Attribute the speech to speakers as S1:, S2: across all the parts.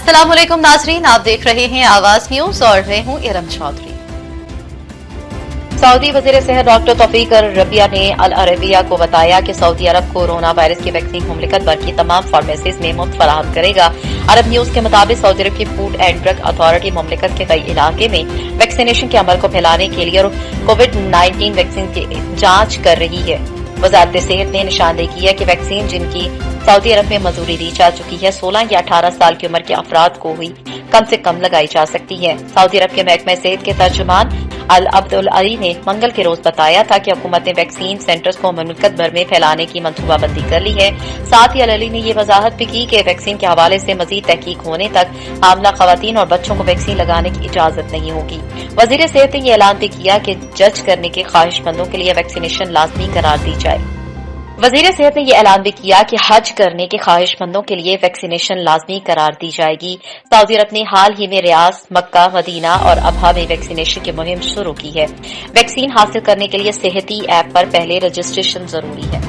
S1: अस्सलाम वालेकुम नाजरीन, आप देख रहे हैं आवाज न्यूज और मैं हूं इरम चौधरी। सऊदी वजीर सेहत डॉक्टर तौफीक रबिया ने अल अरबिया को बताया कि सऊदी अरब कोरोना वायरस की वैक्सीन मुमलिकत भर की तमाम फार्मेसीज में मुफ्त फराहम करेगा। अरब न्यूज के मुताबिक सऊदी अरब की फूड एंड ड्रग अथॉरिटी मुमलिकत के कई इलाके में वैक्सीनेशन के अमल को फैलाने के लिए और कोविड-19 वैक्सीन की जांच कर रही है। वजारत सेहत ने निशानदेही की है कि वैक्सीन जिनकी सऊदी अरब में मंजूरी दी जा चुकी है 16 या 18 साल की उम्र के अफराद को ही कम से कम लगाई जा सकती है। सऊदी अरब के महकमा सेहत के तर्जुमान अल अब्दुल अली ने मंगल के रोज बताया था कि हुकूमत ने वैक्सीन सेंटर्स को मुल्क भर में फैलाने की मंसूबाबंदी कर ली है। साथ ही अल अली ने ये वजाहत भी की कि वैक्सीन के हवाले से मजीद तहकीक होने तक हामला खवातीन और बच्चों को वैक्सीन लगाने की इजाजत नहीं होगी। वजीर सेहत ने यह ऐलान भी किया कि जज करने के ख्वाहिशमंदों के लिए वैक्सीनेशन लाजमी करार दी जाए। वजीर सेहत ने यह ऐलान भी किया कि हज करने के ख्वाहिशमंदों के लिए वैक्सीनेशन लाजमी करार दी जाएगी। सऊदी अरब ने हाल ही में रियाज, मक्का, मदीना और अबहा में वैक्सीनेशन की मुहिम शुरू की है। वैक्सीन हासिल करने के लिए सेहती ऐप पर पहले रजिस्ट्रेशन जरूरी है।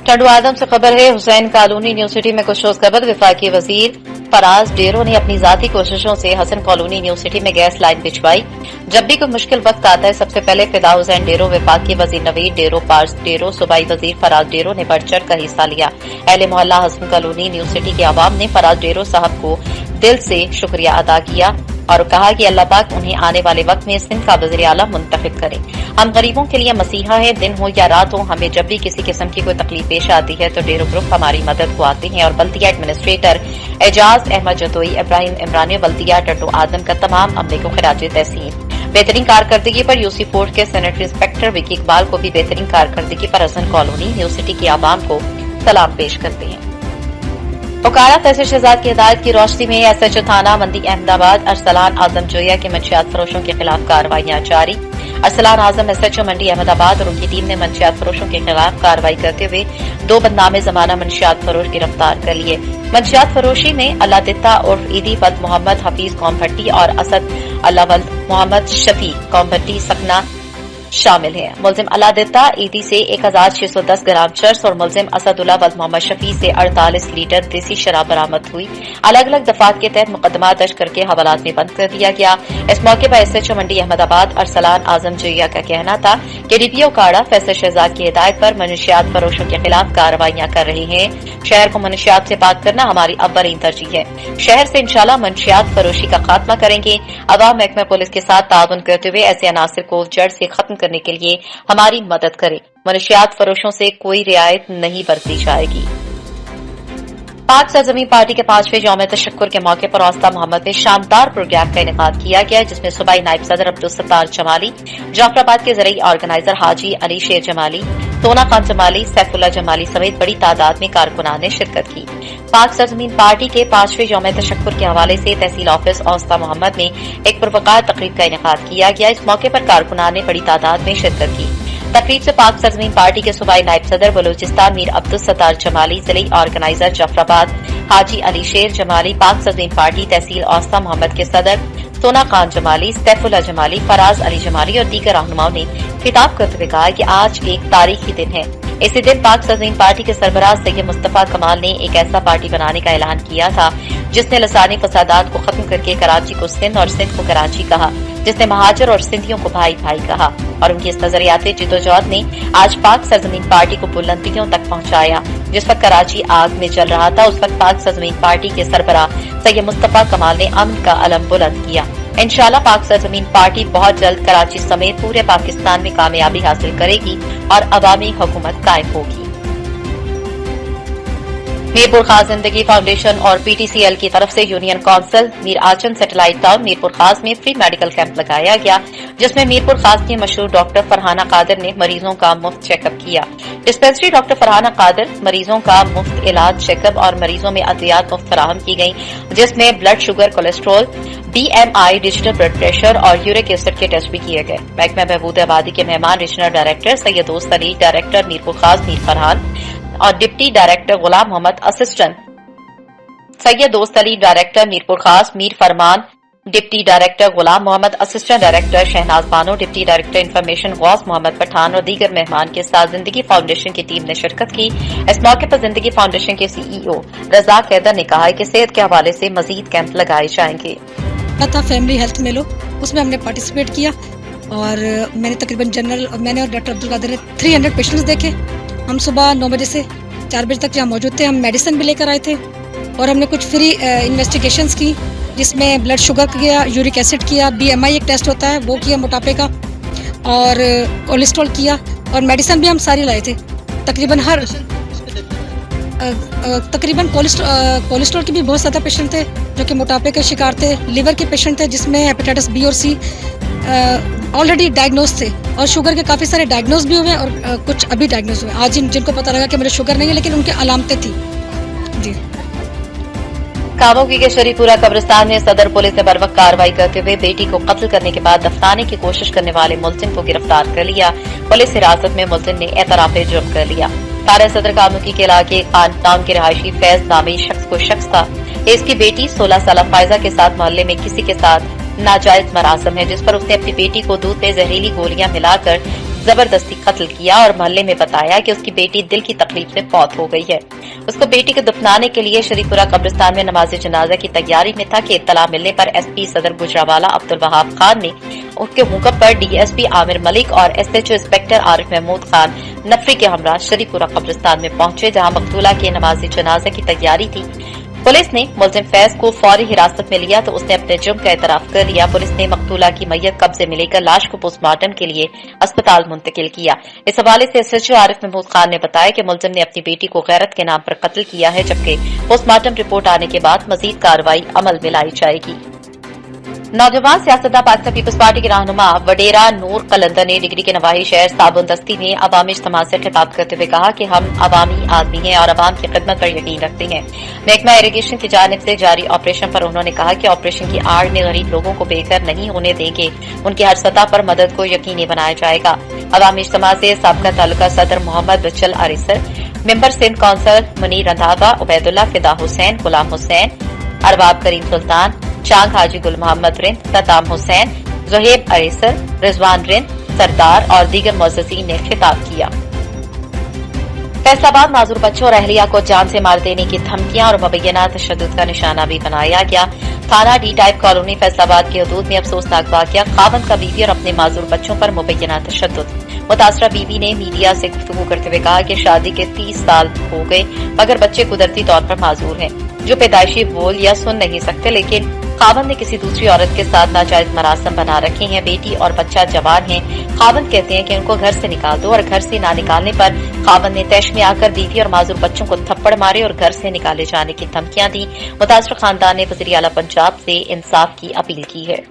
S1: टंडू आदम से खबर है, हुसैन कॉलोनी न्यू सिटी में कुछ रोज कबल वफाकी वजीर फराज डेरो ने अपनी जाती कोशिशों से हसन कॉलोनी न्यू सिटी में गैस लाइन बिछवाई। जब भी कोई मुश्किल वक्त आता है, सबसे पहले फिदा हुसैन डेरो, वफाकी वजीर नवीद डेरो, पार्स डेरो, सूबाई वजीर फराज डेरो ने बढ़ चढ़ कर हिस्सा लिया। अहले मोहल्ला हसन कॉलोनी न्यू सिटी के अवाम ने फराज डेरो साहब को दिल से शुक्रिया अदा किया और कहा कि अल्लाह पाक उन्हें आने वाले वक्त में सिंध का वज़ीर आला मुंतखब करे। हम गरीबों के लिए मसीहा है, दिन हो या रात हो, हमें जब भी किसी किस्म की कोई तकलीफ पेश आती है तो डेरो ग्रुप हमारी मदद को आते हैं। और बल्दिया एडमिनिस्ट्रेटर एजाज अहमद जतोई, इब्राहिम इमरान बल्दिया टंडू आदम का तमाम अमले को खिराज तहसीन। बेहतरीन कारकर्दगी पर यूसी फोर्ट के सेनेटरी इंस्पेक्टर विकी इकबाल को भी बेहतरीन कारकर्दगी पर हसन कॉलोनी न्यू सिटी के आवाम को सलाम पेश करते हैं। उकाड़ा फैसल शहजाद की हिदायत की रोशनी में एसएचओ थाना मंडी अहमदाबाद अरसलान आजम जोया के मंशियात फरोशों के खिलाफ कार्रवाइयां जारी। अरसलान आजम एसएचओ मंडी अहमदाबाद और उनकी टीम ने मंशियात फरोशों के खिलाफ कार्रवाई करते हुए 2 बदनामे जमाना मंशियात फरोश गिरफ्तार कर लिए। मंशियात फरोशी में अल्लादिता उर्फ ईदी वल्द मोहम्मद हफीज कौम भट्टी और असद अल्लाह वल्द मोहम्मद शफी कौम भट्टी सकना शामिल हैं। मुलजिम अलादिता ईदी से 1610 ग्राम चर्स और मुलजिम असदुल्ला वल्द मोहम्मद शफी से 48 लीटर देसी शराब बरामद हुई। अलग अलग दफात के तहत मुकदमा दर्ज करके हवालात में बंद कर दिया गया। इस मौके पर एसएचओ मंडी अहमदाबाद अरसलान आजम जोया का कहना था कि डीपीओ काड़ा फैसल शहजाद की हिदायत पर मनशियात फरोशों के खिलाफ कार्रवाइयां कर रहे हैं। शहर को मनशियात से पाक करना हमारी अव्वलीन तरजीह है। शहर से इंशाल्लाह मनशियात फरोशी का खात्मा करेंगे। अवाम महकमा पुलिस के साथ ताउन करते हुए ऐसे अनासिर को जड़ से खत्म करने के लिए हमारी मदद करें। मनशियात फरोशों से कोई रियायत नहीं बरती जाएगी। पाक सरजमीन पार्टी के 5वें यौम तशक्कुर के मौके पर औस्ता मोहम्मद में शानदार प्रोग्राम का इनेकाद किया गया, जिसमें सूबाई नायब सदर अब्दुल सत्तार जमाली, जाफराबाद के जरिए ऑर्गेनाइजर हाजी अली शेर जमाली, सोना खान जमाली, सैफुल्ला जमाली समेत बड़ी तादाद में कारकुनान ने शिरकत की। पाक सरजमीन पार्टी के 5वें यौम तशक्कुर के हवाले से तहसील ऑफिस औस्ता मोहम्मद में एक पुरवकार तकरीब का इनेकाद किया गया। इस मौके पर कारकुनान ने बड़ी तादाद में शिरकत की। तकरीब से पाक सरजमीन पार्टी के सूबाई नायब सदर बलूचिस्तान मीर अब्दुल सत्तार जमाली, जिले ऑर्गेनाइजर जाफराबाद हाजी अली शेर जमाली, पाक सरजमीन पार्टी तहसील औस्ता मोहम्मद के सदर सोना खान जमाली, सैफुल्ला जमाली, फराज अली जमाली और दीगर रहनुमाओं ने खिताब करते हुए कहा कि आज एक तारीखी दिन है। इसी दिन पाक सरजमीन पार्टी के सरबराह सैयद मुस्तफा कमाल ने एक ऐसा पार्टी बनाने का ऐलान किया था जिसने लसानी फसादात को खत्म करके कराची को सिंध और सिंध को कराची कहा, जिसने महाजर और सिंधियों को भाई भाई कहा। और उनकी इस नजरियाती जिदोजहद ने आज पाक सरजमीन पार्टी को बुलंदियों तक पहुंचाया। जिस वक्त कराची आग में जल रहा था, उस वक्त पाक सरजमीन पार्टी के सरबराह सैयद मुस्तफा कमाल ने अमन का अलम बुलंद किया। इंशाल्लाह पाक सरजमीन पार्टी बहुत जल्द कराची समेत पूरे पाकिस्तान में कामयाबी हासिल करेगी और अवामी हुकूमत कायम होगी। मीरपुर खास जिंदगी फाउंडेशन और पीटीसीएल की तरफ से union council Mir Achan satellite town Mirpur Khas में फ्री मेडिकल कैंप लगाया गया, जिसमें मीरपुर खास की मशहूर डॉक्टर फरहाना कादिर ने मरीजों का मुफ्त चेकअप किया। डिस्पेंसरी डॉक्टर फरहाना कादिर मरीजों का मुफ्त इलाज, चेकअप और मरीजों में अद्वियात मुफ्त फराहम की गई, जिसमें blood sugar, cholesterol, BMI, digital blood pressure और यूरिक एसिड के टेस्ट भी किए गए। महकमा बहबूद आबादी के मेहमान regional director Syed Dost Ali, director Mirpur Khas Mir Farhan और deputy director Ghulam Mohammad, assistant Syed Dost Ali, director Mirpur Khas Mir Farman, deputy director Ghulam Mohammad, assistant director Shahnaz Bano, deputy director information Ghaus Mohammad Pathan और दीगर मेहमान के साथ जिंदगी फाउंडेशन की टीम ने शिरकत की। इस मौके पर जिंदगी फाउंडेशन के सीईओ रजाक हैदर ने कहा कि सेहत के हवाले से मजीद कैंप लगाए जाएंगे।
S2: फैमिली हेल्थ मेलो, उसमें हमने पार्टिसिपेट किया और मैंने तकरीबन मैंने और डॉक्टर अब्दुल कादिर ने 300 पेशेंट्स देखे। हम सुबह 9 बजे से 4 बजे तक यहाँ मौजूद थे। हम मेडिसिन भी लेकर आए थे और हमने कुछ फ्री इन्वेस्टिगेशंस की, जिसमें ब्लड शुगर किया, यूरिक एसिड किया, BMI एक टेस्ट होता है वो किया मोटापे का, और कोलेस्ट्रॉल किया, और मेडिसिन भी हम सारी लाए थे। तकरीबन कोलेस्ट्रॉल के भी बहुत ज़्यादा पेशेंट थे जो कि मोटापे के शिकार थे, लिवर के पेशेंट थे जिसमें हेपेटाइटिस B और C ऑलरेडी डायग्नोज थे, और शुगर के काफ़ी सारे डायग्नोज भी हुए और कुछ अभी डायग्नोज हुए। आज जिनको पता लगा कि मेरे शुगर नहीं है लेकिन उनकी अलामतें थी। जी।
S1: कामोगी के शरीपुरा कब्रिस्तान में सदर पुलिस ने बर्वक्त कार्रवाई करते हुए बेटी को कत्ल करने के बाद दफनाने की कोशिश करने वाले मुलजिम को गिरफ्तार कर लिया। पुलिस हिरासत में मुलजिम ने एतराफ जुर्म कर लिया। तारा सदर कामोगी के इलाके खान टाउन के रहायशी फैज नामी शख्स को शख्स था इसकी बेटी 16 साल फायजा के साथ मोहल्ले में किसी के साथ नाजायज मरासम है, जिस पर उसने अपनी बेटी को दूध में जहरीली गोलियां मिलाकर जबरदस्ती कत्ल किया और मोहल्ले में बताया कि उसकी बेटी दिल की तकलीफ से फौत हो गई है। उसको बेटी को दफनाने के लिए शरीफपुरा कब्रिस्तान में नमाज जनाजा की तैयारी में था कि इत्तला मिलने पर SP सदर गुजरावाला अब्दुल वहाब खान ने उसके हुक्म पर DSP आमिर मलिक और SHO इंस्पेक्टर आरिफ महमूद खान नफरी के हमरा शरीफपुरा कब्रिस्तान में पहुंचे, जहां मकतूला के नमाज जनाजा की तैयारी थी। पुलिस ने मुलजिम फैज को फौरी हिरासत में लिया तो उसने अपने जुर्म का एतराफ कर लिया। पुलिस ने मकतूला की मैयत कब्जे में लेकर लाश को पोस्टमार्टम के लिए अस्पताल मुंतकिल किया। इस हवाले से SHO आरिफ महमूद खान ने बताया कि मुलजिम ने अपनी बेटी को गैरत के नाम पर कत्ल किया है, जबकि पोस्टमार्टम रिपोर्ट आने के बाद मजीद कार्रवाई अमल में लाई जाएगी। नौजवान सियासतदान पाकिस्तान पीपल्स पार्टी के रहनुमा वडेरा नूर कलंदर ने डिग्री के नवाही शहर साबुन दस्ती में अवामी इज्तिमा से खिताब करते हुए कहा कि हम अवामी आदमी हैं और अवाम की खिदमत पर यकीन रखते हैं। महकमा इरिगेशन की जानिब से जारी ऑपरेशन पर उन्होंने कहा कि ऑपरेशन की आड़ में गरीब लोगों को बेघर नहीं होने देंगे, उनकी हर सतह पर मदद को यकीनी बनाया जाएगा। अवामी इज्तिमा से साबका तालुका सदर मोहम्मद बचल अरिसर, मेंबर सिंध काउंसिल मुनीर रंधावा, उबैदुल्ला, फिदा हुसैन, गुलाम हुसैन, अरबाब करीम सुल्तान, चांग हाजी गुल मोहम्मद रिंद, सद्दाम हुसैन, जोहेब अरेसर, रिजवान रिंद, सरदार और दीगर मुअज़्ज़िज़ीन ने खिताब किया। फैसलाबाद माजूर बच्चों और अहलिया को जान से मार देने की धमकियां और मुबैना तशद्दुद का निशाना भी बनाया गया। थाना D टाइप कॉलोनी फैसलाबाद के हदूद में अफसोसनाक वाकया, खावंद का बीवी और अपने माजूर बच्चों पर मुबैना तशद्दुद। मुतासरा बीवी ने मीडिया से गुफ्तगू करते हुए कहा कि शादी के 30 साल हो गए मगर बच्चे कुदरती तौर पर माजूर हैं, जो पैदाइशी बोल या सुन नहीं सकते, लेकिन खावंद ने किसी दूसरी औरत के साथ नाजायज मरासम बना रखे हैं। बेटी और बच्चा जवान है। खावंद कहते हैं कि उनको घर से निकाल दो, और घर से ना निकालने पर खावंद ने तैश में आकर बीवी और माजूर बच्चों को थप्पड़ मारे और घर से निकाले जाने की धमकियां दी। मुतासर खानदान ने वज़ीर आला पंजाब से इंसाफ की अपील की है।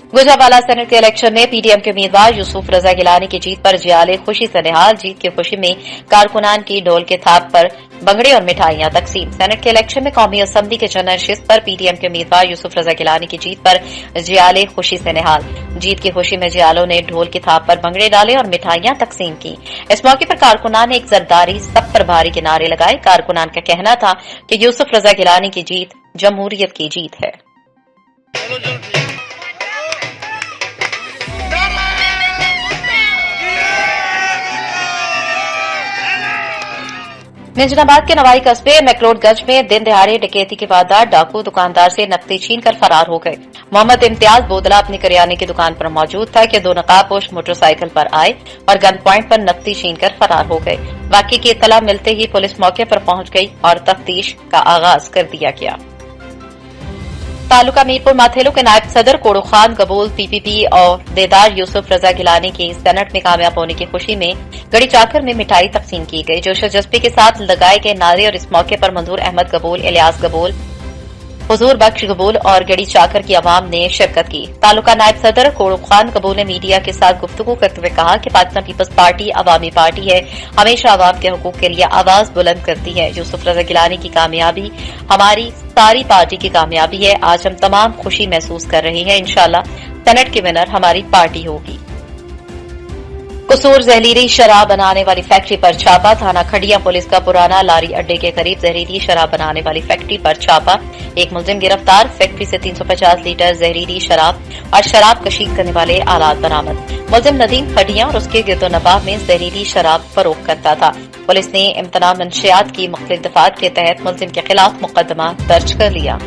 S1: गुजरावाला सेनेट के इलेक्शन में PDM के उम्मीदवार यूसुफ रजा गिलानी की जीत पर जियाले खुशी से निहाल। जीत की खुशी में कारकुनान की ढोल के थाप पर बंगड़े और मिठाइयां तकसीम। सेनेट के इलेक्शन में कौमी असम्बली के जनरल नशिस्त पर PDM के उम्मीदवार यूसुफ रजा गिलानी की जीत पर जियाले खुशी से निहाल। जीत की खुशी में जियालों ने ढोल के थाप पर बंगड़े डाले और मिठाइयां तकसीम की। इस मौके पर कारकुनान ने एक जरदारी सब पर भारी के नारे लगाए। कारकुनान का कहना था कि यूसुफ रजा गिलानी की जीत जमहूरियत की जीत है। निजामाबाद के नवाई कस्बे मैकलोडगंज में दिन दिहाड़े डकैती के वारदात, डाकू दुकानदार से नकदी छीन कर फरार हो गए। मोहम्मद इम्तियाज बोदला अपनी करियाने की दुकान पर मौजूद था कि 2 नकाबपोश मोटरसाइकिल पर आए और गन पॉइंट पर नकदी छीन कर फरार हो गए। वाकये की इत्तला मिलते ही पुलिस मौके पर पहुंच गई और तफ्तीश का आगाज कर दिया गया। तालुका मीरपुर माथेलो के नायब सदर कोड़ो खान कबूल PPP और देदार यूसुफ रजा गिलानी के सेनेट में कामयाब होने की खुशी में गड़ी चाकर में मिठाई तकसीम की गई। जोश जज्बे के साथ लगाए गए नारे और इस मौके पर मंजूर अहमद कबूल, इलियास कबूल, हुजूर बख्श कबूल और गड़ी चाकर की आवाम ने शिरकत की। तालुका नायब सदर कोड़ो खान कबूल ने मीडिया के साथ गुफ्तगू करते हुए कहा कि पाकिस्तान पीपल्स पार्टी अवामी पार्टी है, हमेशा आवाम के हुकूक के लिए आवाज बुलंद करती है। यूसुफ रजा गिलानी की कामयाबी हमारी सारी पार्टी की कामयाबी है। आज हम तमाम खुशी महसूस कर रहे हैं। इंशाल्लाह सेनेट की विनर हमारी पार्टी होगी। कसूर जहरीली शराब बनाने वाली फैक्ट्री पर छापा। थाना खड़िया पुलिस का पुराना लारी अड्डे के करीब जहरीली शराब बनाने वाली फैक्ट्री पर छापा। एक मुलजिम गिरफ्तार। फैक्ट्री से 350 लीटर जहरीली शराब और शराब कशीद करने वाले आलात बरामद। मुलजिम नदीम खड़िया और उसके गिरदोनवाह में जहरीली शराब फरोख्त करता था। पुलिस ने इम्तना मंशियात की मुख्तलिफ दफात के तहत मुलजिम के खिलाफ मुकदमा दर्ज कर लिया।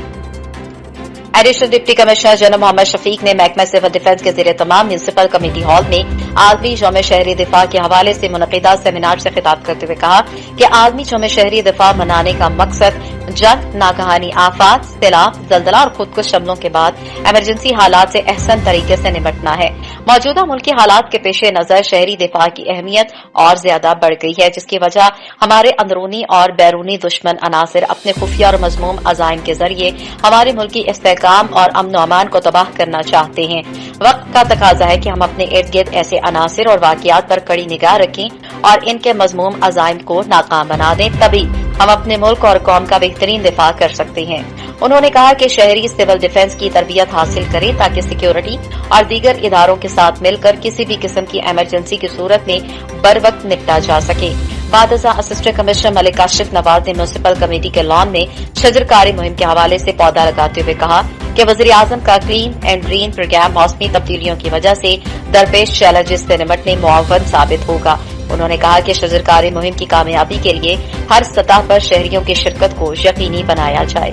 S1: Additional deputy commissioner general Mohammad Shafiq ने महकमा सिविल डिफेंस के ज़ेरे तमाम म्यूनिसिपल कमेटी हॉल में आलमी यौम शहरी दिफा के हवाले से मुनक़िदा सेमिनार से खिताब करते हुए कहा कि आलमी यौम शहरी दिफा मनाने का मकसद जंग, नागहानी आफात, सैलाब, जल्जला और खुदकुश हमलों के बाद इमरजेंसी हालात से अहसन तरीके से निपटना है। मौजूदा मुल्की हालात के पेश नजर शहरी दिफा की अहमियत और ज्यादा बढ़ गई है, जिसकी वजह हमारे अंदरूनी और बैरूनी दुश्मन अनासिर अपने खुफिया और मजमूम अजाइम के जरिए हमारे मुल्क की इस्तेहकाम और अमन व अमान को तबाह करना चाहते हैं। वक्त का तकाजा है कि हम अपने इर्द गिर्द ऐसे अनासिर और वाकयात पर कड़ी निगाह रखें और इनके मजमूम अजाइम को नाकाम बना दें, तभी हम अपने मुल्क और कौम का बेहतरीन दिफा कर सकते हैं। उन्होंने कहा कि शहरी सिविल डिफेंस की तरबियत हासिल करें ताकि सिक्योरिटी और दीगर इदारों के साथ मिलकर किसी भी किस्म की इमरजेंसी की सूरत में बर वक्त निपटा जा सके। बादशाह असिस्टेंट कमिश्नर मलिक काशिफ नवाज ने म्यूनिसिपल कमेटी के लॉन में शजरकारी मुहिम के हवाले से पौधा लगाते हुए कहा कि वज़ीर आज़म का क्लीन एंड ग्रीन प्रोग्राम मौसमी तब्दीलियों की वजह से दरपेश चैलेंजेस से निपटने मुआवन साबित होगा। उन्होंने कहा कि शजरकारी मुहिम की कामयाबी के लिए हर सतह पर शहरियों की शिरकत को यकीनी बनाया जाए।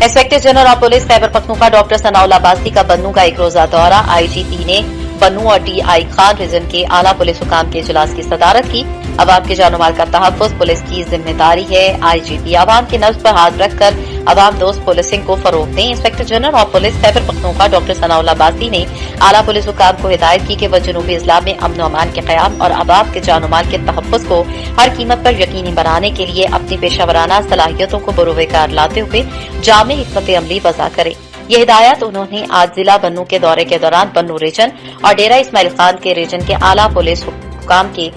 S1: Inspector general of police Khyber Pakhtunkhwa doctor Sanaullah Abbasi का बन्नू का एक रोजा दौरा। आईजीपी ने बन्नू और टीआई खान रीजन के आला पुलिस हुकाम के इजलास की सदारत की। अवाम के जानो माल का तहफ़्फ़ुज़ पुलिस की जिम्मेदारी है। आईजीपी अवाम के नब्ज़ पर हाथ रखकर अवाम दोस्त पुलिसिंग को फरोग दें। Inspector general of police Khyber Pakhtunkhwa doctor Sanaullah Abbasi ने आला पुलिस हुकाम को हिदायत की कि वह जनूबी इस्लाह में अमन व अमान के क़याम और अवाम के जानो माल के तहफ़्फ़ुज़ को हर कीमत पर यकीनी बनाने के लिए अपनी पेशावराना सलाहियतों को बरूएकार लाते हुए जामे हिकमत अमली वज़ा करें। ये हिदायत उन्होंने आज जिला बन्नू के दौरे के दौरान बन्नू रीजन और डेरा इस्माइल खान के रीजन के आला पुलिस हुकाम के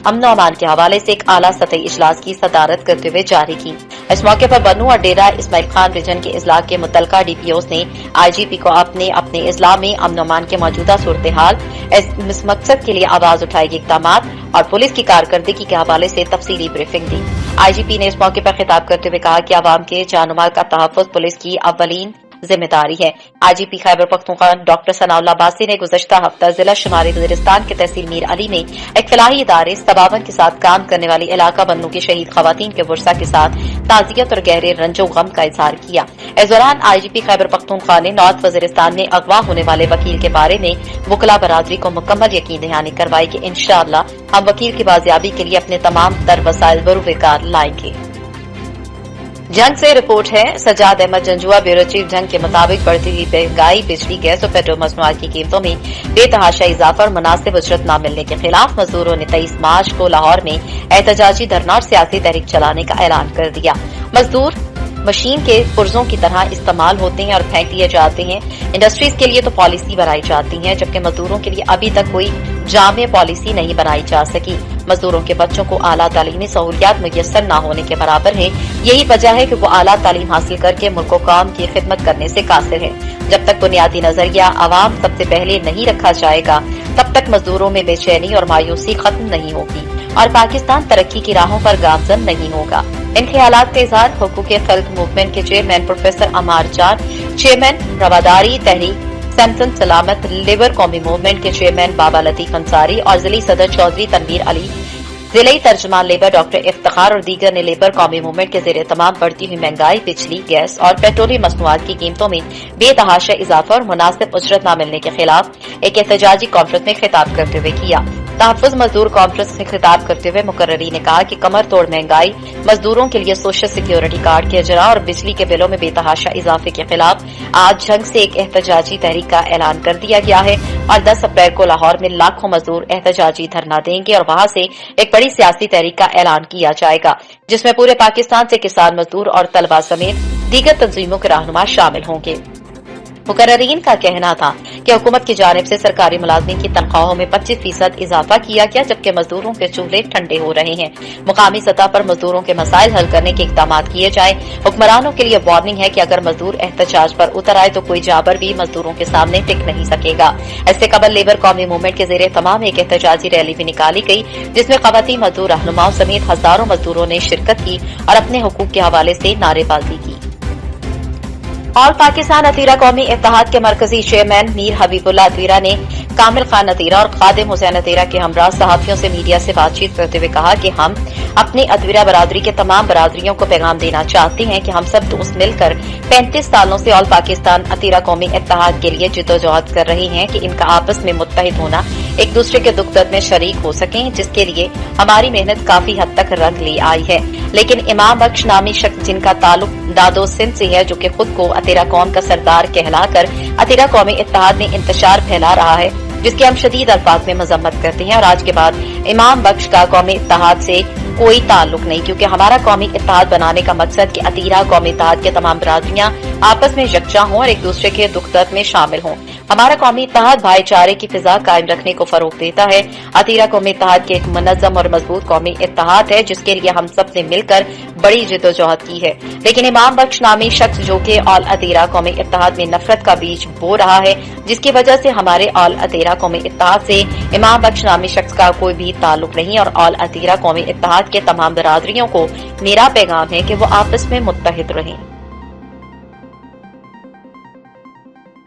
S1: अमन अमान के हवाले से एक आला सतही इजलास की सदारत करते हुए जारी की। इस मौके पर बन्नू और डेरा इस्माइल खान रीजन के इजलास के मुतलका डीपीओस ने आईजीपी को अपने अपने इजलास में अमन अमान के मौजूदा सूरत हाल, इस मकसद के लिए आवाज उठाएगी इक़दामात और पुलिस की कारकर्दगी के हवाले से तफसीली ब्रीफिंग दी। आईजीपी ने इस मौके पर खिताब करते हुए कहा कि आवाम के जानो माल का तहफ़्फ़ुज़ पुलिस की अव्वलीन जिम्मेदारी है। आईजीपी खैबर पख्तूनख्वा डॉक्टर सनाउल्लाह अब्बासी ने गुज़श्ता हफ्ता जिला शुमारी वज़ीरिस्तान के तहसील मीर अली में एक फलाही इदारे तबावन के साथ काम करने वाली इलाका बन्नू की शहीद खवातीन के वर्सा के साथ ताज़ियत और गहरे रंजो गम का इजहार किया। इस दौरान आईजीपी खैबर पख्तूनख्वा ने नॉर्थ वज़ीरिस्तान में अगवा होने वाले वकील के बारे में वकला बरादरी को मुकम्मल यकीन दहानी करवाई कि इंशाअल्लाह हम वकील की बाजियाबी के लिए अपने तमाम तर वसाइल बरूएकार लाएंगे। जंग से रिपोर्ट है। सजाद अहमद जंजुआ ब्यूरो चीफ जंग के मुताबिक बढ़ती हुई महंगाई, बिजली, गैस और पेट्रोल मसनूआत की कीमतों में बेतहाशा इजाफा और मुनासिब उजरत न मिलने के खिलाफ मजदूरों ने 23 मार्च को लाहौर में एहतजाजी धरना और सियासी तहरीक चलाने का ऐलान कर दिया। मजदूर मशीन के पुर्जों की तरह इस्तेमाल होते हैं और फेंक दिए जाते हैं। इंडस्ट्रीज के लिए तो पॉलिसी बनाई जाती है, जबकि मजदूरों के लिए अभी तक कोई जामे पॉलिसी नहीं बनाई जा सकी। मजदूरों के बच्चों को आला तालीमी सहूलियात मुयस्सर न होने के बराबर है। यही वजह है कि वो आला तालीम हासिल करके मुल्क कौम की खिदमत करने से कासिर है। जब तक बुनियादी नजरिया अवाम सबसे पहले नहीं रखा जाएगा, तब तक मजदूरों में बेचैनी और मायूसी खत्म नहीं होगी और पाकिस्तान तरक्की की राहों पर गामजन नहीं होगा। इन ख्यालात का इजहार हुकूक़े खल्क मूवमेंट के चेयरमैन प्रोफेसर अमार जान, चेयरमैन रवादारी तहरीक सैमसन सलामत, लेबर कौमी मूवमेंट के चेयरमैन बाबा लतीफ अंसारी और जिली सदर चौधरी तनवीर अली, जिले तर्जमान लेबर डॉक्टर इफ्तिखार और दीगर ने लेबर कौमी मूवमेंट के ज़ेरे तमाम बढ़ती हुई महंगाई, बिजली, गैस और पेट्रोलियम मसनूआत की कीमतों में बेतहाशा इजाफा और मुनासिब उजरत न मिलने के खिलाफ एक एहतजाजी कॉन्फ्रेंस में खिताब करते हुए किया। तहफ़्फ़ुज़ मजदूर कॉन्फ्रेंस से खिताब करते हुए मुकर्ररी ने कहा कि कमर तोड़ महंगाई, मजदूरों के लिए सोशल सिक्योरिटी कार्ड के अजरा और बिजली के बिलों में बेतहाशा इजाफे के खिलाफ आज जंग से एक एहतजाजी तहरीक का ऐलान कर दिया गया है और 10 अप्रैल को लाहौर में लाखों मजदूर एहतजाजी धरना देंगे और वहां से एक बड़ी सियासी तहरीक का ऐलान किया जाएगा, जिसमें पूरे पाकिस्तान से किसान, मजदूर और तलबा समेत दीगर तंजीमों के रहनुमा शामिल होंगे। मुकर्ररीन का कहना था कि हुकूमत की जानिब से सरकारी मुलाजमीन की तनख्वाहों में 25% इजाफा किया गया, जबकि मजदूरों के चूल्हे ठंडे हो रहे हैं। मुकामी सतह पर मजदूरों के मसाइल हल करने के इकदाम किए जाए। हुक्मरानों के लिए वार्निंग है कि अगर मजदूर एहतजाज पर उतर आए तो कोई जाबर भी मजदूरों के सामने टिक नहीं सकेगा। इससे कबल लेबर कौमी मूवमेंट के ज़रिए तमाम एक एहतजाजी रैली भी निकाली गई, जिसमें ख्वातीन मजदूर रहनुमाओं समेत हजारों मजदूरों ने शिरकत की और अपने हुकूक के हवाले से नारेबाजी की। ऑल पाकिस्तान अतीरा कौमी इत्तेहाद के मरकजी चेयरमैन मीर हबीबुल्लाह अतीरा ने कामिल खान अतीरा और खादिम हुसैन अतीरा के हमरा सहाफियों से मीडिया से बातचीत करते हुए कहा कि हम अपनी अतीरा बरादरी के तमाम बरादरियों को पैगाम देना चाहते हैं कि हम सब दोस्त मिलकर 35 सालों से ऑल पाकिस्तान अतीरा कौमी इत्तेहाद के लिए जिद्दोजहद कर रहे हैं कि इनका आपस में मुत्तहिद होना, एक दूसरे के दुख दर्द में शरीक हो सकें, जिसके लिए हमारी मेहनत काफी हद तक रंग ले आई है। लेकिन इमाम बख्श नामी शख्स जिनका ताल्लुक दादो सिंध से है, जो कि खुद को अतीरा कौम का सरदार कहलाकर अतीरा कौमी इत्तेहाद में इंतशार फैला रहा है, जिसकी हम शदीद अल्फाज में मजम्मत करते हैं। और आज के बाद इमाम बख्श का कौमी इत्तेहाद से कोई ताल्लुक नहीं, क्योंकि हमारा कौमी इत्तेहाद बनाने का मकसद कि अतीरा कौमी इत्तेहाद के तमाम बरादरियां आपस में यकजा हों और एक दूसरे के दुख दर्द में शामिल हों। हमारा कौमी इत्तेहाद भाईचारे की फिजा कायम रखने को फरोग देता है। अतीरा कौमी इत्तेहाद के एक मुनज़्ज़म और मजबूत कौमी इत्तेहाद है, जिसके लिए हम सब ने मिलकर बड़ी जिद्दोजहद की है। लेकिन इमाम बख्श नामी शख्स जो कि ऑल अतीरा कौमी इत्तेहाद में नफरत का बीज बो रहा है, जिसकी वजह से हमारे ऑल अतीरा कौमी इत्तेहाद से इमाम बख्श नामी शख्स का कोई भी ताल्लुक नहीं। और ऑल अतीरा कौमी इत्तेहाद के तमाम बरादरियों को मेरा पैगाम है कि वो आपस में मुत्तहिद रहें।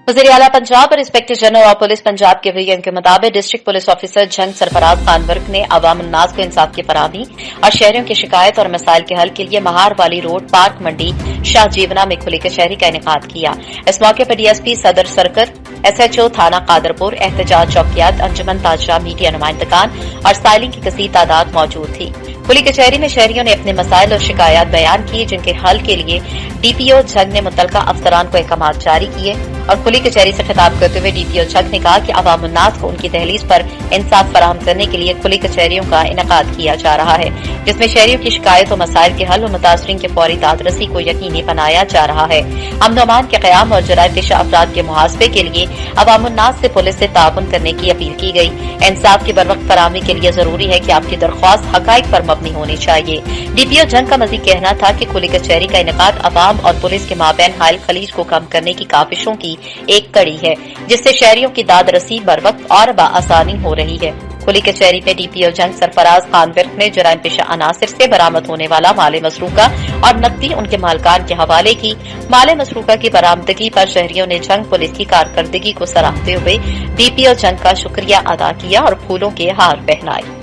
S1: वज़ीर आला पंजाब और inspector general of police Punjab के बयान के मुताबिक डिस्ट्रिक्ट पुलिस ऑफिसर जंग सरफराज खान वर्क ने अवाम उन्नास को इंसाफ की फराहमी और शहरियों की शिकायत और मसाइल के हल के लिए महार वाली रोड पार्क मंडी शाह जीवना में खुली कचहरी का इनेकाद किया। इस मौके पर डीएसपी सदर सरकर, SHO थाना कादरपुर, एहतजाज चौकियात, अंजुमन ताजरा, मीडिया नुमाइंदगान और स्टाइलिंग की कसीर तादाद मौजूद थी। खुली कचहरी में शहरियों ने अपने मसाइल और शिकायत बयान किए, जिनके हल के लिए DPO झंग ने मुतलका अफसरान को अहकाम जारी किए। और खुली कचहरी से खिताब करते हुए DPO झंग ने कहा कि अवाम उन्नास को उनकी दहलीज पर इंसाफ फराहम करने के लिए खुली कचहरियों का इनेकाद किया जा रहा है, जिसमें शहरियों की शिकायत और मसाइल के हल और मुतासरीन के फौरी दादरसी को यकीनी बनाया जा रहा है। अमन अमान के क़याम और जराइम पेशा अफराद के मुहासबे के लिए अवाम उन्नास से पुलिस से ताउन करने की अपील की गई। इंसाफ की बरवक्त फराहमी के लिए जरूरी है कि आपकी दरख्वास्त हकाइक पर मबनी होनी चाहिए। DPO झंग का मज़ीद कहना था कि खुली कचहरी का इनेकाद अवाम और पुलिस के माबैन हायल खलीज को कम करने की काविशों की एक कड़ी है, जिससे शहरियों की दाद रसी बरवक्त और बाआसानी हो रही है। खुली कचहरी में DPO झंग सरफराज खान वर्क ने जराइम पेशा अनासिर से बरामद होने वाला माले मसरूका और नकदी उनके मालकान के हवाले की। माले मसरूका की बरामदगी पर शहरियों ने झंग पुलिस की कारकर्दगी को सराहते हुए DPO झंग का शुक्रिया अदा किया और फूलों के हार पहनाए।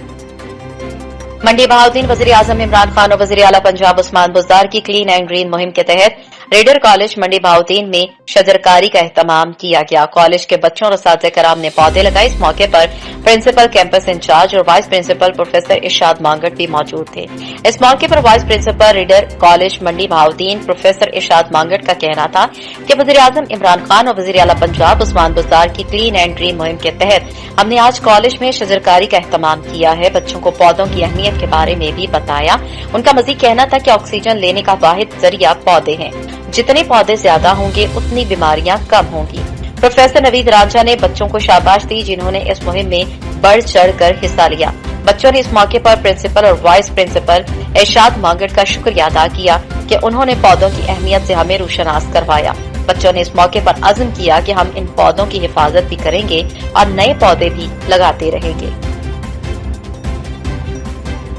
S1: मंडी बहाउद्दीन वज़ीर आज़म इमरान खान और वज़ीर आला पंजाब उस्मान बुज़दार की क्लीन एंड ग्रीन मुहिम के तहत रेडर कॉलेज मंडी बहाउद्दीन में शजरकारी का एहतमाम किया गया। कॉलेज के बच्चों और असातिज़े कराम ने पौधे लगाए। इस मौके पर प्रिंसिपल, कैंपस इंचार्ज और वाइस प्रिंसिपल प्रोफेसर इरशाद मांगट भी मौजूद थे। इस मौके पर वाइस प्रिंसिपल रेडर कॉलेज मंडी बहाउद्दीन प्रोफेसर इरशाद मांगट का कहना था कि वज़ीर आज़म इमरान खान और वज़ीर आला पंजाब उस्मान बुज़दार की क्लीन एंड ग्रीन मुहिम के तहत हमने आज कॉलेज में शजरकारी का एहतमाम किया है। बच्चों को पौधों की अहमियत के बारे में भी बताया। उनका मज़ीद कहना था कि ऑक्सीजन लेने का वाहिद जरिया पौधे हैं, जितने पौधे ज्यादा होंगे उतनी बीमारियां कम होंगी। प्रोफेसर नवीद रांझा ने बच्चों को शाबाश दी, जिन्होंने इस मुहिम में बढ़ चढ़कर हिस्सा लिया। बच्चों ने इस मौके पर प्रिंसिपल और वाइस प्रिंसिपल इरशाद मांगट का शुक्रिया अदा किया कि उन्होंने पौधों की अहमियत से हमें रोशनास करवाया। बच्चों ने इस मौके पर अज़्म किया कि हम इन पौधों की हिफाजत भी करेंगे और नए पौधे भी लगाते रहेंगे।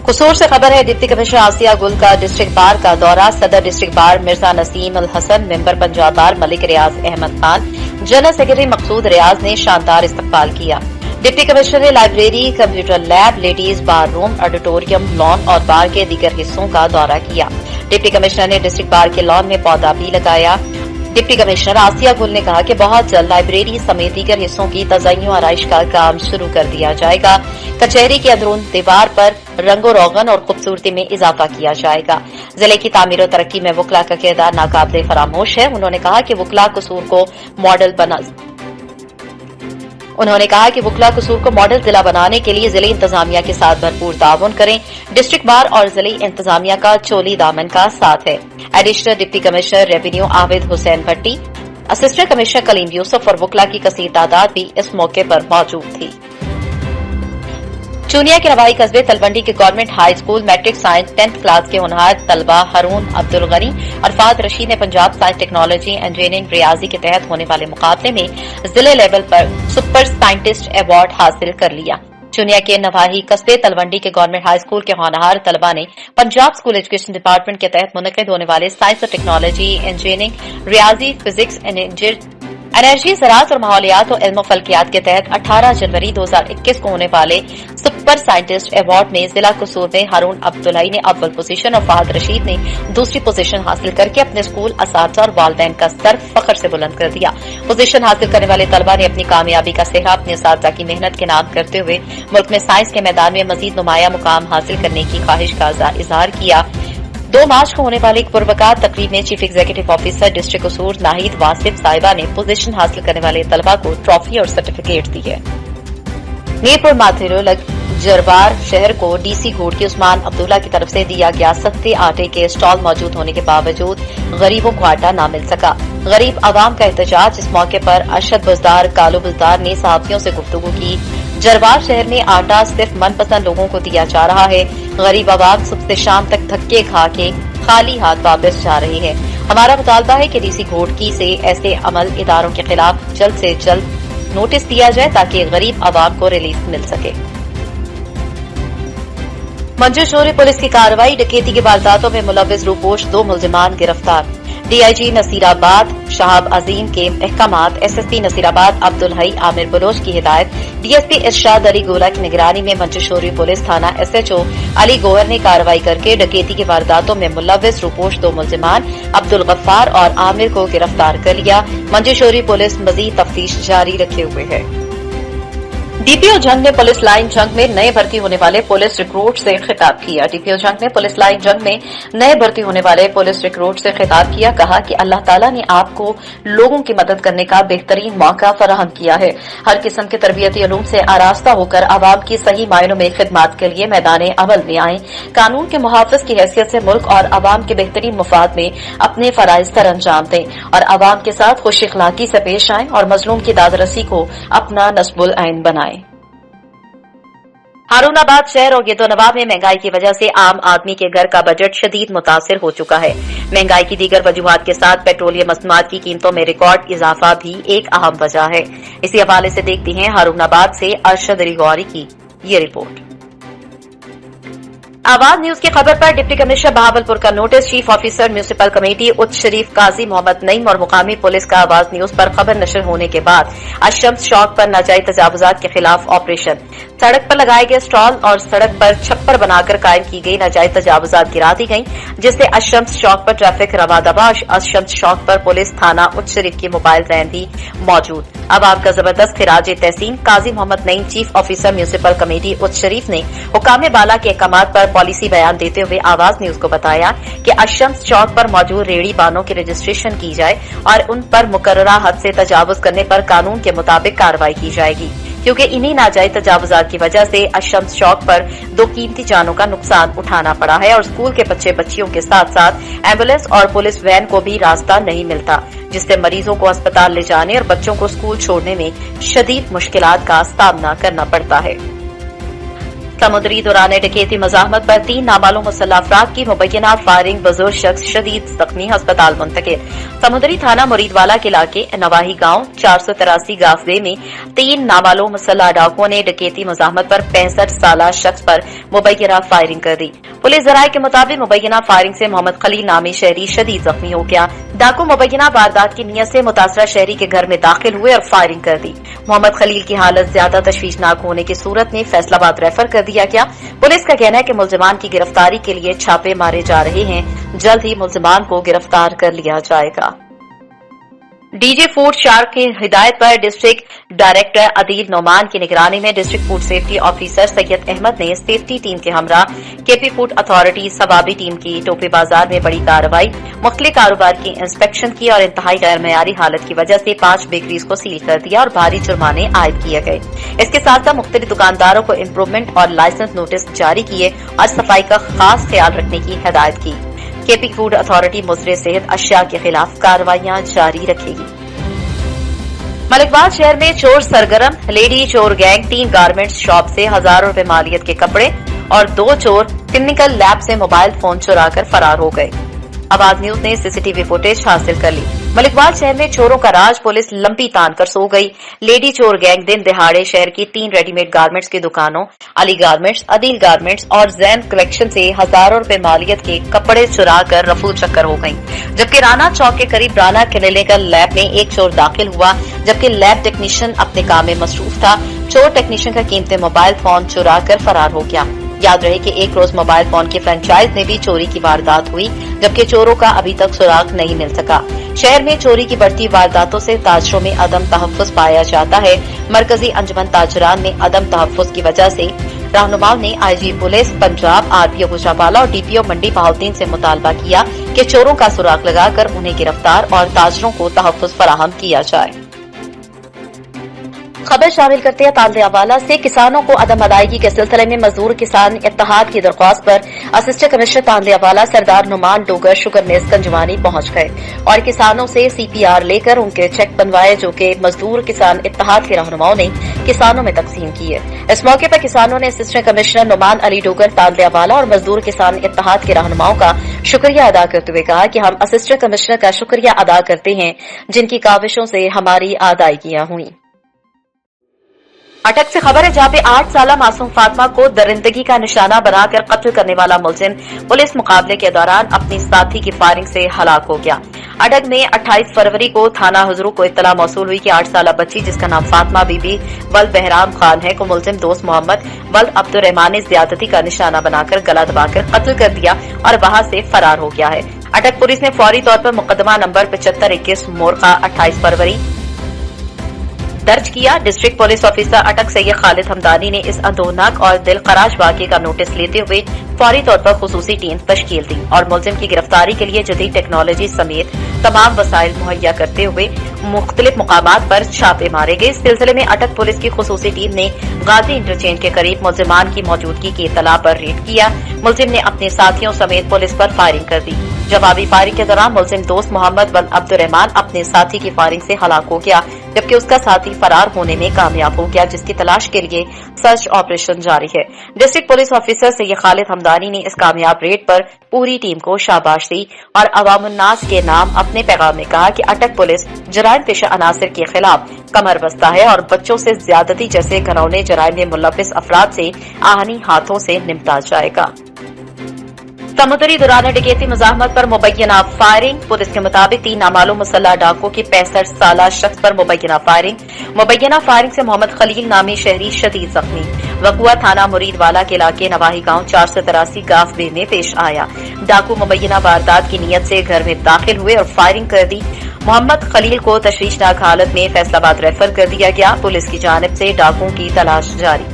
S1: कसूर से खबर है, डिप्टी कमिश्नर आसिया गुल का डिस्ट्रिक्ट बार का दौरा। सदर डिस्ट्रिक्ट बार मिर्जा नसीम अल हसन, मेंबर पंजाब बार मलिक रियाज अहमद खान, जनरल सेक्रेटरी मकसूद रियाज ने शानदार इस्तकबाल किया। डिप्टी कमिश्नर ने लाइब्रेरी, कंप्यूटर लैब, लेडीज बार रूम, ऑडिटोरियम, लॉन और बार के दीगर हिस्सों का दौरा किया। डिप्टी कमिश्नर ने डिस्ट्रिक्ट बार के लॉन में पौधा भी लगाया। डिप्टी कमिश्नर आसिया गुल ने कहा कि बहुत जल्द लाइब्रेरी समेत दीगर हिस्सों की तज़य्युन और आराइश का काम शुरू कर दिया जाएगा। कचहरी के अंदरून दीवार पर रंगो रोगन और खूबसूरती में इजाफा किया जाएगा। जिले की तामीर और तरक्की में वकला का किरदार नाकाबिले फरामोश है। उन्होंने कहा कि वकला कसूर को मॉडल जिला बनाने के लिए जिले इंतजामिया के साथ भरपूर ताउन करें। डिस्ट्रिक्ट बार और जिले इंतजामिया का चोली दामन का साथ है। Additional deputy commissioner revenue Abid Hussain Bhatti, assistant commissioner Kaleem Yousuf और वकला की कसीर तादाद भी इस मौके पर मौजूद थी। चूनिया के नवाही कस्बे तलवंडी के government high school matric science 10th class के होनहार तलबा हारून अब्दुल गनी और फाद रशीद ने पंजाब साइंस टेक्नोलॉजी इंजीनियरिंग रियाजी के तहत होने वाले मुकाबले में जिले लेवल पर सुपर साइंटिस्ट अवार्ड हासिल कर लिया। चुनिया के नवाही कस्बे तलवंडी के गवर्नमेंट हाई स्कूल के होनहार तलबा ने पंजाब स्कूल एजुकेशन डिपार्टमेंट के तहत मुनक्किद होने वाले साइंस और टेक्नोलॉजी इंजीनियरिंग रियाजी फिजिक्स एनर्जी ज़राअत और माहौलियात और इल्म फल्कियात के तहत 18 जनवरी 2021 को होने वाले सुपर साइंटिस्ट अवार्ड में जिला कसूर में हारून अब्दुल्लाई ने अव्वल पोजीशन और फाहद रशीद ने दूसरी पोजीशन हासिल करके अपने स्कूल असातिज़ा और वालिदैन का सर फख्र से बुलंद कर दिया। पोजीशन हासिल करने वाले तलबा ने अपनी कामयाबी का सेहरा अपने असातिज़ा की मेहनत के नाम करते हुए मुल्क में साइंस के मैदान में मजीद नुमाया मुकाम हासिल करने की ख्वाहिश का इजहार किया। 2 मार्च को होने वाली एक पुरवकार तकरीब में चीफ एग्जीक्यूटिव ऑफिसर डिस्ट्रिक्ट कसूर नाहिद वासिफ साहिबा ने पोजीशन हासिल करने वाले तलबा को ट्रॉफी और सर्टिफिकेट दी है। मीरपुर माथेरो जरवार शहर को डीसी घोड़ की उस्मान अब्दुल्ला की तरफ से दिया गया सस्ते आटे के स्टॉल मौजूद होने के बावजूद गरीबों को आटा न मिल सका। गरीब आवाम का एहतजाज। इस मौके पर अरशद बुजदार कालू बुजदार ने सहाफियों से गुफ्तगू की। जरवार शहर में आटा सिर्फ मनपसंद लोगों को दिया जा रहा है। गरीब आवाम सुबह से शाम तक धक्के खा के खाली हाथ वापस जा रही है। हमारा मुतालबा है कि डीसी घोड़की से ऐसे अमल इदारों के खिलाफ जल्द से जल्द नोटिस दिया जाए ताकि गरीब आवाम को रिलीफ मिल सके। मंजूशोरी पुलिस की कार्रवाई। डकैती के वारदातों में मुलव्विस रूपोश 2 मुलजिमान गिरफ्तार। डीआईजी नसीराबाद शहाब अजीम के अहकामात। एसएसपी नसीराबाद अब्दुल हई आमिर बलोच की हिदायत। डीएसपी इरशाद अली गोला की निगरानी में मंजूशोरी पुलिस थाना एसएचओ अली गोहर ने कार्रवाई करके डकैती के वारदातों में मुलव्विस रूपोश 2 मुलजिमान अब्दुल गफ्फार और आमिर को गिरफ्तार कर लिया। मंजूशोरी पुलिस मजीद तफ्तीश जारी रखे हुए है। डीपीओ जंग ने पुलिस लाइन जंग में नए भर्ती होने वाले पुलिस रिक्रूट से खिताब किया। डीपीओ जंग ने पुलिस लाइन जंग में नए भर्ती होने वाले पुलिस रिक्रूट से खिताब किया। कहा कि अल्लाह ताला ने आपको लोगों की मदद करने का बेहतरीन मौका फराहम किया है। हर किस्म के तरबियती उलूम से आरास्ता होकर आवाम की सही मायनों में खिदमत के लिए मैदान अमल में आए। कानून के मुहाफिज की हैसियत से मुल्क और आवाम के बेहतरीन मुफाद में अपने फराइज सर अंजाम दें और आवाम के साथ खुश इखलाकी से पेश आएं और मजलूम की दादरसी को अपना नस्बुल ऐन बनाएं। हारूनाबाद शहर और गिद्दोनवा में महंगाई की वजह से आम आदमी के घर का बजट शदीद मुतासिर हो चुका है। महंगाई की दीगर वजूहात के साथ पेट्रोलियम मसनूआत की कीमतों में रिकॉर्ड इजाफा भी एक अहम वजह है। इसी हवाले से देखते हैं हारूनाबाद से अरशद अली गौरी की ये रिपोर्ट। आवाज न्यूज की खबर पर डिप्टी कमिश्नर बहावलपुर का notice. Chief officer municipal committee Uch शरीफ काजी मोहम्मद नईम और मुकामी पुलिस का आवाज न्यूज पर खबर नशर होने के बाद अशम्स चौक पर नाजायज तजावुजात के खिलाफ ऑपरेशन। सड़क पर लगाए गए स्टॉल और सड़क पर छप्पर बनाकर कायम की गई नाजायज तजावुजात गिरा दी गई, जिससे अशम्स चौक पर ट्रैफिक रवादवा। अशम्स चौक पर पुलिस थाना उच्च शरीफ की मोबाइल वैन भी मौजूद। अब आपका जबरदस्त खिराज तहसीन Qazi Mohammad Naeem chief officer municipal committee Uch Sharif ने हुकाम बाला के अहकामात पर पॉलिसी बयान देते हुए आवाज न्यूज को बताया कि अशम्स चौक पर मौजूद रेहड़ी बानों की रजिस्ट्रेशन की जाए और उन पर मुकर्ररा हद से तजावुज करने पर कानून के मुताबिक कार्रवाई की जाएगी, क्योंकि इन्हीं नाजायज तजावुजात की वजह से अशम्स चौक पर 2 कीमती जानों का नुकसान उठाना पड़ा है और स्कूल के बच्चे बच्चियों के साथ साथ एम्बुलेंस और पुलिस वैन को भी रास्ता नहीं मिलता, जिससे मरीजों को अस्पताल ले जाने और बच्चों को स्कूल छोड़ने में शदीद मुश्किलात का सामना करना पड़ता है। समुद्री दौरान डकैती मज़ाहमत पर 3 नामालूम मुसल्लह अफराद की मुबैना फायरिंग, बुजुर्ग शख्स शदीद जख्मी, अस्पताल मुंतकिल। समुद्री थाना मुरीदवाला के इलाके नवाही गांव 483 गाफवे में 3 नामालूम मुसल्लह डाकुओं ने डकैती मज़ाहमत पर 65 साला शख्स पर मुबैना फायरिंग कर दी। पुलिस जराये के मुताबिक मुबैना फायरिंग से मोहम्मद खलील नामी शहरी शदीद जख्मी हो गया। डाकू मुबैना वारदात की नीयत से मुतासरा शहरी के घर में दाखिल हुए और फायरिंग कर दी। मोहम्मद खलील की हालत ज्यादा तशवीशनाक होने की सूरत में फैसलाबाद रेफर कर दिया गया। पुलिस का कहना है कि मुलजिमान की गिरफ्तारी के लिए छापे मारे जा रहे हैं। जल्द ही मुलजिमान को गिरफ्तार कर लिया जाएगा। डीजी फूड शार्क की हिदायत पर डिस्ट्रिक्ट डायरेक्टर अदील नोमान की निगरानी में district food safety officer Syed Ahmed ने सेफ्टी टीम के हमरा KP food authority Swabi team की टोपी बाजार में बड़ी कार्रवाई, मुख्तलिफ कारोबार की इंस्पेक्शन की और इंतहाई गैर मयारी हालत की वजह से 5 बेकरीज को सील कर दिया और भारी जुर्माने आयद किए गए। इसके साथ साथ मुख्तलिफ दुकानदारों को इम्प्रूवमेंट और लाइसेंस नोटिस जारी किए और सफाई का खास ख्याल रखने की हिदायत की। केपी फूड अथॉरिटी मुजरे सेहत अशिया के खिलाफ कार्रवाइयां जारी रखेगी। मलिकबाग शहर में चोर सरगर्म, लेडी चोर गैंग 3 गारमेंट्स शॉप से हजारों रुपए मालियत के कपड़े और 2 चोर टेक्निकल लैब से मोबाइल फोन चुराकर फरार हो गए। आवाज न्यूज ने सीसीटीवी फुटेज हासिल कर ली। मलिकबाग शहर में चोरों का राज पुलिस लंबी तान कर सो गई। लेडी चोर गैंग दिन दिहाड़े शहर की 3 रेडीमेड गारमेंट्स की दुकानों अली गारमेंट्स, अदील गारमेंट्स और जैन कलेक्शन से हजारों रुपए मालियत के कपड़े चुरा कर रफू चक्कर हो गयी। जबकि राना चौक के करीब राना क्लिनिकल लैब में एक चोर दाखिल हुआ, जबकि लैब टेक्नीशियन अपने काम में मसरूफ था। चोर टेक्नीशियन का कीमती मोबाइल फोन चुरा कर फरार हो गया। याद रहे कि एक रोज मोबाइल फोन के फ्रेंचाइज में भी चोरी की वारदात हुई, जबकि चोरों का अभी तक सुराग नहीं मिल सका। शहर में चोरी की बढ़ती वारदातों से ताजरों में अदम तहफ्फुज पाया जाता है। मरकजी अंजुमन ताजरान में अदम तहफ्फुज की वजह से रहनुमाओं ने IG police Punjab, RPO Gujranwala और डीपीओ मंडी बहाउद्दीन से मुतालबा किया कि चोरों का सुराग लगाकर उन्हें गिरफ्तार और ताजरों को तहफ्फुज फराहम किया जाए। खबर शामिल करते हैं तांदियावाला से। किसानों को अदम अदायगी के सिलसिले में मजदूर किसान इत्तेहाद की दरख्वास्त पर असिस्टेंट कमिश्नर तांदियावाला सरदार नुमान डोगर शुगर मेज कंजवानी पहुंच गए और किसानों से सीपीआर लेकर उनके चेक बनवाए, जो कि मजदूर किसान इत्तेहाद के रहनुमाओं ने किसानों में तकसीम किए। इस मौके पर किसानों ने असिस्टेंट कमिश्नर नुमान अली डोगर तांदियावाला और मजदूर किसान इत्तेहाद के रहनुमाओं का शुक्रिया अदा करते हुए कहा कि हम असिस्टेंट कमिश्नर का शुक्रिया अदा करते हैं, जिनकी काविशों से हमारी अदायगियां हुई। अटक से खबर है, जहां पे 8 साला मासूम फातिमा को दरिंदगी का निशाना बनाकर कत्ल करने वाला मुलजिम पुलिस मुकाबले के दौरान अपनी साथी की फायरिंग से हलाक हो गया। अटक में 28 फरवरी को थाना हुजरू को इत्तला मौसूल हुई कि 8 साला बच्ची, जिसका नाम फातिमा बीबी वल्द बहराम खान है, को मुलजिम दोस्त मोहम्मद वल्द अब्दुर्रहमान ने ज्यादती का निशाना बनाकर गला दबाकर कत्ल कर दिया और वहां से फरार हो गया है। अटक पुलिस ने फौरी तौर पर मुकदमा नंबर 7521 मोरखा 28 फरवरी दर्ज किया। डिस्ट्रिक्ट पुलिस ऑफिसर अटक सैयद खालिद हमदानी ने इस अंदोनाक और दिलखराश वाक़े का नोटिस लेते हुए फौरी तौर पर खुसूसी टीम तश्कील दी और मुलजिम की गिरफ्तारी के लिए जदीद टेक्नोलॉजी समेत तमाम वसाइल मुहैया करते हुए मुख्तलिफ मुकामात पर छापे मारे गए। इस सिलसिले में अटक पुलिस की खुसूसी टीम ने गाजी इंटरचेंज के करीब मुलजिमान की मौजूदगी की इत्तला पर रेड किया। मुलजिम ने अपने साथियों समेत पुलिस पर फायरिंग कर दी। जवाबी फायरिंग के दौरान मुलजिम दोस्त मोहम्मद वल्द अब्दुर्रहमान अपने साथी की फायरिंग से हलाक हो गया, जबकि उसका साथी फरार होने में कामयाब हो गया, जिसकी तलाश के लिए सर्च ऑपरेशन जारी है। District police officer Syed Khalid Hamdani ने इस कामयाब रेड पर पूरी टीम को शाबाश दी और अवामुन्नास के नाम अपने पैगाम में कहा कि अटक पुलिस जराइम पेशा अनासिर के खिलाफ कमर बस्ता है और बच्चों से ज्यादती जैसे घिनौने जराइम में मुलव्विस अफराद से आहनी हाथों से निपटा जाएगा। समुद्री दौरान डकैती मुज़ाहमत पर मुबैना फायरिंग। पुलिस के मुताबिक 3 नामालूम मुसल्लह डाकुओं की 65 साला शख्स पर मुबैना फायरिंग से मोहम्मद खलील नामी शहरी शदीद जख्मी। वकुआ थाना मुरीदवाला के इलाके नवाही गांव 483 गाफ बे में पेश आया। डाकू मुबैना वारदात की नीयत से घर में दाखिल हुए और फायरिंग कर दी। मोहम्मद खलील को तशवीशनाक हालत में फैसलाबाद रेफर कर दिया गया। पुलिस की जानिब से डाकुओं की तलाश जारी।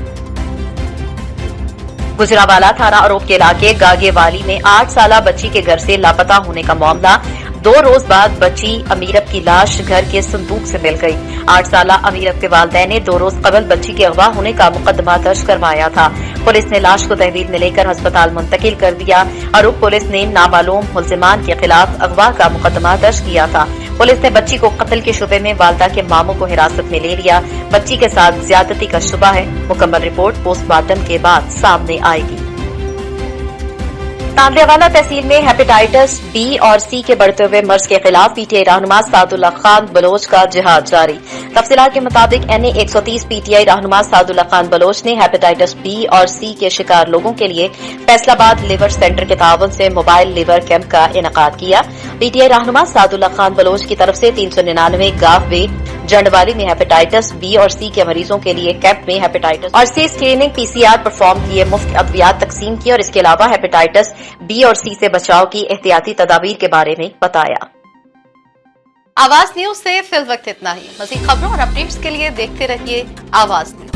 S1: गुजरावाला थाना आरोप के इलाके गागेवाली में 8 साला बच्ची के घर से लापता होने का मामला। 2 रोज बाद बच्ची अमीरब की लाश घर के संदूक से मिल गई। 8 साला अमीरब के वालिदैन ने 2 रोज कबल बच्ची के अगवा होने का मुकदमा दर्ज करवाया था। पुलिस ने लाश को तहवील में लेकर अस्पताल मुंतकिल कर दिया। आरोप पुलिस ने नामालूम मुलजिमान के खिलाफ अगवा का मुकदमा दर्ज किया था। पुलिस ने बच्ची को कत्ल के शुबे में वालदा के मामू को हिरासत में ले लिया। बच्ची के साथ ज्यादती का शुबा है। मुकम्मल रिपोर्ट पोस्टमार्टम के बाद सामने आएगी। तांदियावाला तहसील में हेपेटाइटिस बी और सी के बढ़ते हुए मर्ज के खिलाफ पीटीआई रहनुमा सादुल्ला खान बलोच का जिहाद जारी। तफसीलात के मुताबिक NA 130 पीटीआई रहनुमा सादुल्ला खान बलोच ने हेपेटाइटिस बी और सी के शिकार लोगों के लिए फैसलाबाद लिवर सेंटर के ताउन से मोबाइल लिवर कैंप का इनेकाद किया। पीटीआई रहनुमा सादुल्ला खान बलोच की तरफ से 399 गाफ वे जंडवाली में हेपेटाइटिस बी और सी के मरीजों के लिए कैंप में हेपेटाइटिस और सी स्क्रीनिंग PCR परफॉर्म किए, मुफ्त अद्वियात तकसीम की और इसके अलावा हेपेटाइटिस बी और सी से बचाव की एहतियाती तदाबीर के बारे में बताया। आवाज न्यूज से फिल वक्त इतना ही। मज़ीद खबरों और अपडेट्स के लिए देखते रहिए आवाज न्यूज।